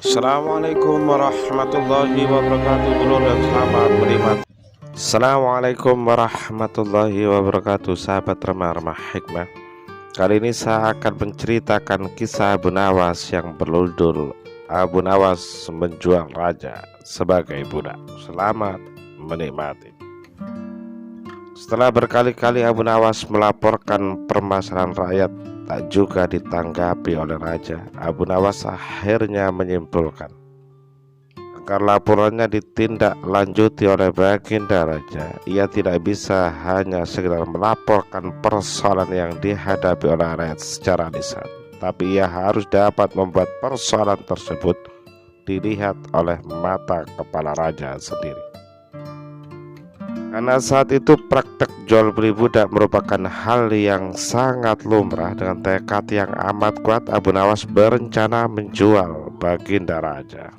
Assalamualaikum warahmatullahi wabarakatuh. Dulur dan selamat menikmati. Assalamualaikum warahmatullahi wabarakatuh. Sahabat remah-remah hikmah, kali ini saya akan menceritakan kisah Abu Nawas yang berjudul Abu Nawas menjual raja sebagai budak. Selamat menikmati. Setelah berkali-kali Abu Nawas melaporkan permasalahan rakyat tak juga ditanggapi oleh raja, Abu Nawas akhirnya menyimpulkan agar laporannya ditindaklanjuti oleh baginda raja. Ia tidak bisa hanya sekedar melaporkan persoalan yang dihadapi oleh rakyat secara lisan, tapi ia harus dapat membuat persoalan tersebut dilihat oleh mata kepala raja sendiri. Karena saat itu praktek jual beli budak merupakan hal yang sangat lumrah. Dengan tekad yang amat kuat, Abu Nawas berencana menjual baginda raja.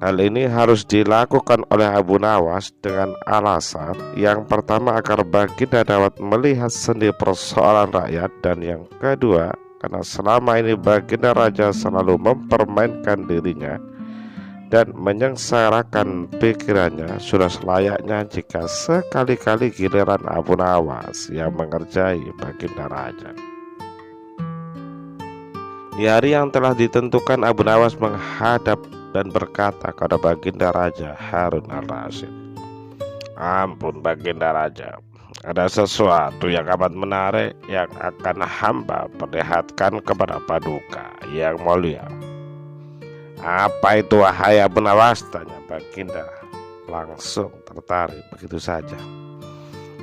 Hal ini harus dilakukan oleh Abu Nawas dengan alasan yang pertama agar baginda dapat melihat sendiri persoalan rakyat, dan yang kedua karena selama ini baginda raja selalu mempermainkan dirinya dan menyengsarakan pikirannya. Sudah selayaknya jika sekali-kali giliran Abu Nawas yang mengerjai baginda raja. Di hari yang telah ditentukan, Abu Nawas menghadap dan berkata kepada baginda raja Harun al-Rasyid, "Ampun baginda raja, ada sesuatu yang amat menarik yang akan hamba perlihatkan kepada Paduka yang mulia." "Apa itu wahai Abu Nawas?" tanya baginda, langsung tertarik begitu saja.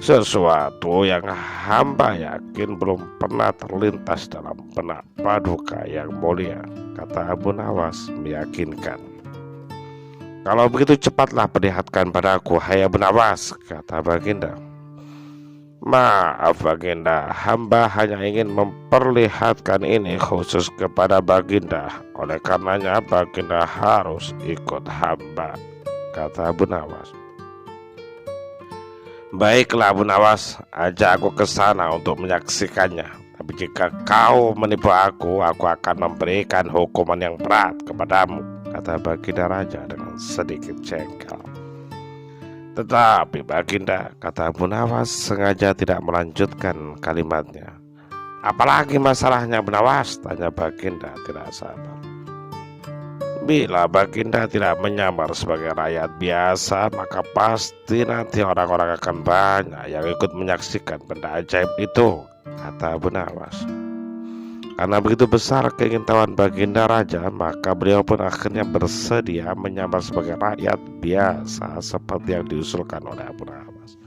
"Sesuatu yang hamba yakin belum pernah terlintas dalam benak Paduka yang mulia," kata Abu Nawas meyakinkan. "Kalau begitu cepatlah perlihatkan padaku, hai Abu Nawas," kata baginda. "Maaf baginda, hamba hanya ingin memperlihatkan ini khusus kepada baginda. Oleh karenanya baginda harus ikut hamba," kata Abu Nawas. "Baiklah Abu Nawas, ajak aku ke sana untuk menyaksikannya. Tapi jika kau menipu aku akan memberikan hukuman yang berat kepadamu," kata baginda raja dengan sedikit jengkel. "Tetapi baginda," kata Abu Nawas sengaja tidak melanjutkan kalimatnya. "Apalagi masalahnya Abu Nawas?" tanya baginda tidak sabar. "Bila baginda tidak menyamar sebagai rakyat biasa, maka pasti nanti orang-orang akan banyak yang ikut menyaksikan benda ajaib itu," kata Abu Nawas. Karena begitu besar keingintahuan baginda raja, maka beliau pun akhirnya bersedia menyamar sebagai rakyat biasa seperti yang diusulkan oleh Abu Nawas.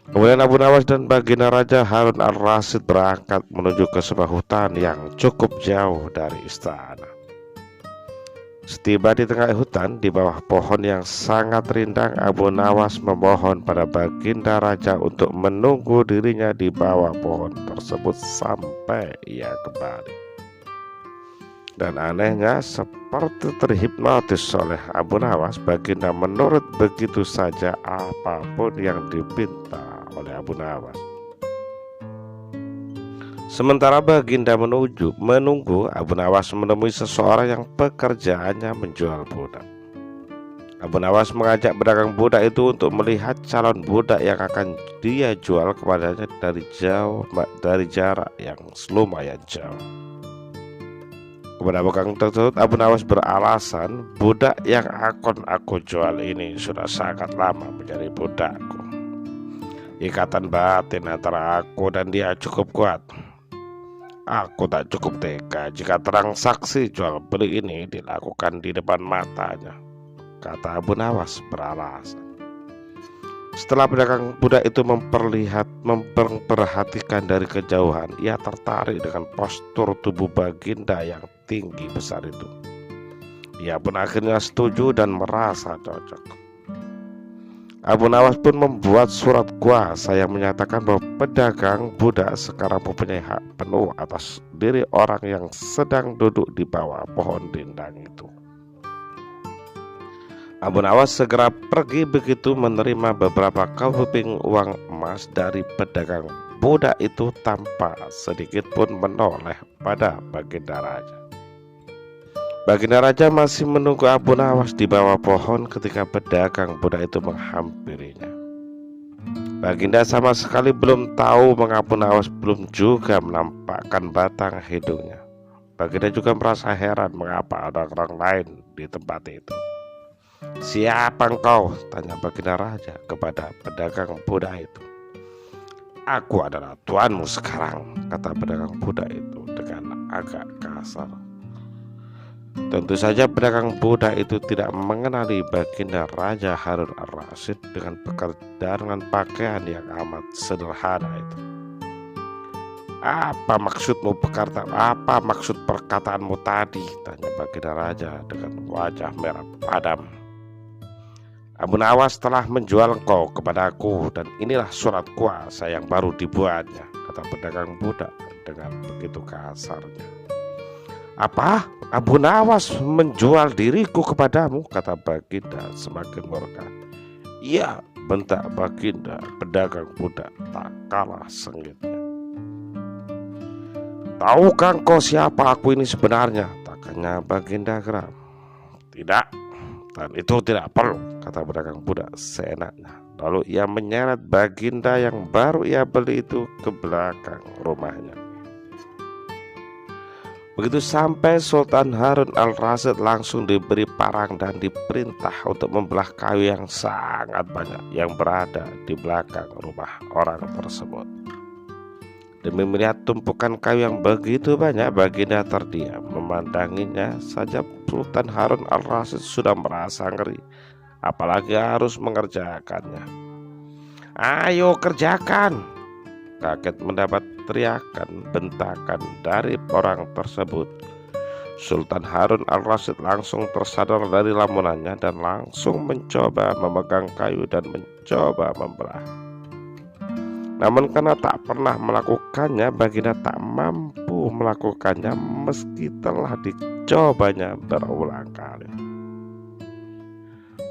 Kemudian Abu Nawas dan baginda raja Harun al-Rasyid berangkat menuju ke sebuah hutan yang cukup jauh dari istana. Setiba di tengah hutan, di bawah pohon yang sangat rindang, Abu Nawas memohon pada baginda raja untuk menunggu dirinya di bawah pohon tersebut sampai ia kembali. Dan anehnya, seperti terhipnotis oleh Abu Nawas, baginda menurut begitu saja apapun yang dipinta oleh Abu Nawas. Sementara baginda menunggu, Abu Nawas menemui seseorang yang pekerjaannya menjual budak. Abu Nawas mengajak pedagang budak itu untuk melihat calon budak yang akan dia jual kepadanya dari jarak yang lumayan jauh. Kepada pedagang tersebut, Abu Nawas beralasan, "Budak yang akan aku jual ini sudah sangat lama menjadi budakku. Ikatan batin antara aku dan dia cukup kuat. Aku tak cukup tega jika transaksi jual beli ini dilakukan di depan matanya," kata Abu Nawas beralasan. Setelah pedagang budak itu memperhatikan dari kejauhan, ia tertarik dengan postur tubuh baginda yang tinggi besar itu. Ia pun akhirnya setuju dan merasa cocok. Abu Nawas pun membuat surat kuasa yang menyatakan bahwa pedagang budak sekarang mempunyai hak penuh atas diri orang yang sedang duduk di bawah pohon rindang itu. Abu Nawas segera pergi begitu menerima beberapa keping uang emas dari pedagang budak itu tanpa sedikit pun menoleh pada baginda raja. Baginda raja masih menunggu Abu Nawas di bawah pohon ketika pedagang budak itu menghampirinya. Baginda sama sekali belum tahu mengapa Nawas belum juga menampakkan batang hidungnya. Baginda juga merasa heran mengapa ada orang lain di tempat itu. "Siapa engkau?" tanya Baginda raja kepada pedagang budak itu. "Aku adalah tuanmu sekarang," kata pedagang budak itu dengan agak kasar. Tentu saja pedagang budak itu tidak mengenali Baginda Raja Harun Ar-Rasyid dengan dengan pakaian yang amat sederhana itu. Apa maksud perkataanmu tadi?" tanya Baginda Raja dengan wajah merah padam. "Abu Nawas telah menjual engkau kepadaku dan inilah surat kuasa yang baru dibuatnya," kata pedagang budak dengan begitu kasarnya. "Apa? Abu Nawas menjual diriku kepadamu?" kata Baginda semakin murka. "Iya," bentak Baginda pedagang budak tak kalah sengitnya. "Tahukah engkau siapa aku ini sebenarnya?" tanya Baginda geram. "Tidak, dan itu tidak perlu," kata pedagang budak seenaknya. Lalu ia menyeret Baginda yang baru ia beli itu ke belakang rumahnya. Begitu sampai, Sultan Harun Al-Rasyid langsung diberi parang dan diperintah untuk membelah kayu yang sangat banyak yang berada di belakang rumah orang tersebut. Demi melihat tumpukan kayu yang begitu banyak, Baginda terdiam. Memandanginya saja Sultan Harun Al-Rasyid sudah merasa ngeri, apalagi harus mengerjakannya. "Ayo kerjakan!" Kaget mendapat teriakan bentakan dari orang tersebut. Sultan Harun Al-Rasyid langsung tersadar dari lamunannya dan langsung mencoba memegang kayu dan mencoba membelah. Namun karena tak pernah melakukannya, Baginda tak mampu melakukannya meski telah dicobanya berulang kali.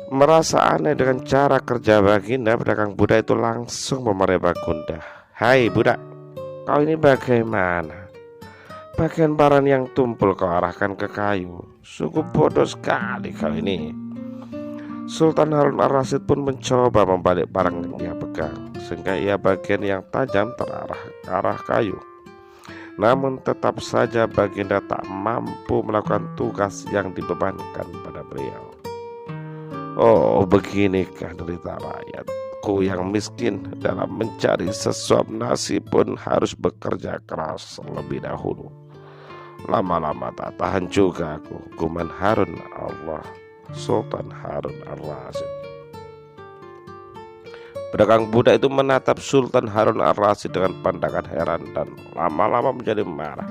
Merasa aneh dengan cara kerja Baginda, pedagang budak itu langsung memarahi Baginda. "Hai budak, kau ini bagaimana? Bagian barang yang tumpul kau arahkan ke kayu. Sungguh bodoh sekali kau ini." Sultan Harun Ar-Rasyid pun mencoba membalik barang yang dia pegang, sehingga ia bagian yang tajam terarah ke arah kayu. Namun tetap saja Baginda tak mampu melakukan tugas yang dibebankan pada beliau. "Oh, beginikah derita rakyatku yang miskin, dalam mencari sesuap nasi pun harus bekerja keras lebih dahulu. Lama-lama tak tahan juga aku." Guman Harun Allah, Sultan Harun Ar-Rasyid. Pedagang budak itu menatap Sultan Harun Ar-Rasyid dengan pandangan heran dan lama-lama menjadi marah.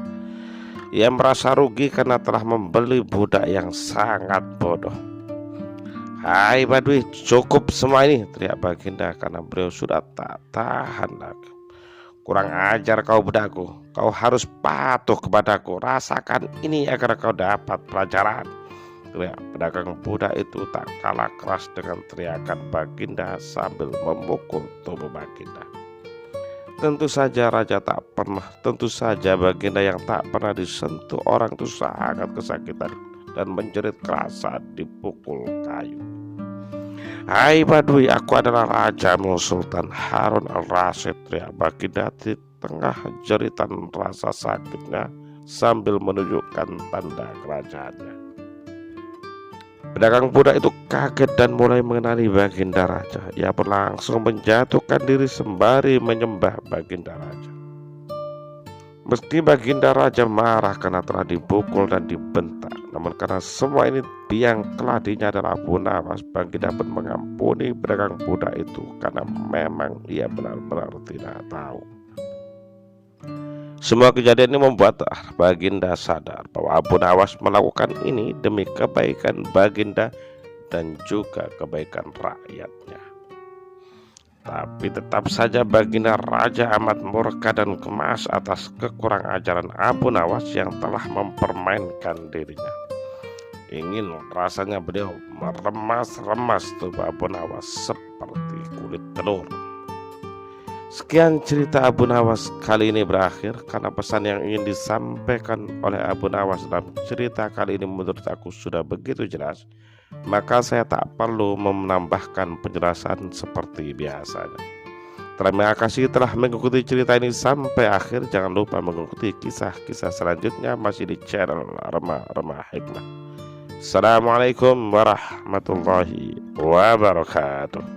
Ia merasa rugi karena telah membeli budak yang sangat bodoh. "Hai Badui, cukup semua ini!" teriak Baginda karena beliau sudah tak tahan lagi. "Kurang ajar kau budakku, kau harus patuh kepadaku. Rasakan ini agar kau dapat pelajaran," teriak pedagang budak itu tak kalah keras dengan teriakan Baginda sambil memukul tubuh Baginda. Tentu saja Baginda yang tak pernah disentuh orang itu sangat kesakitan dan menjerit keras saat dipukul kayu. "Hai Badui, aku adalah rajamu Sultan Harun Al-Rasyid," teriak Baginda di tengah jeritan rasa sakitnya sambil menunjukkan tanda kerajaannya. Pedagang budak itu kaget dan mulai mengenali Baginda Raja. Ia pun langsung menjatuhkan diri sembari menyembah Baginda Raja. Meski Baginda Raja marah karena telah dipukul dan dibentak, namun karena semua ini yang telah dinyadar Abu Nawas, Baginda pun mengampuni pedagang budak itu karena memang ia benar-benar tidak tahu. Semua kejadian ini membuat Baginda sadar bahwa Abu Nawas melakukan ini demi kebaikan Baginda dan juga kebaikan rakyatnya. Tapi tetap saja Baginda Raja amat murka dan gemas atas kekurang ajaran Abu Nawas yang telah mempermainkan dirinya. Ingin rasanya beliau meremas-remas tubuh Abu Nawas seperti kulit telur. Sekian cerita Abu Nawas kali ini berakhir, karena pesan yang ingin disampaikan oleh Abu Nawas dalam cerita kali ini menurut aku sudah begitu jelas, maka saya tak perlu menambahkan penjelasan seperti biasanya. Terima kasih telah mengikuti cerita ini sampai akhir. Jangan lupa mengikuti kisah-kisah selanjutnya masih di channel Remah-Remah Hikmah. Assalamualaikum warahmatullahi wabarakatuh.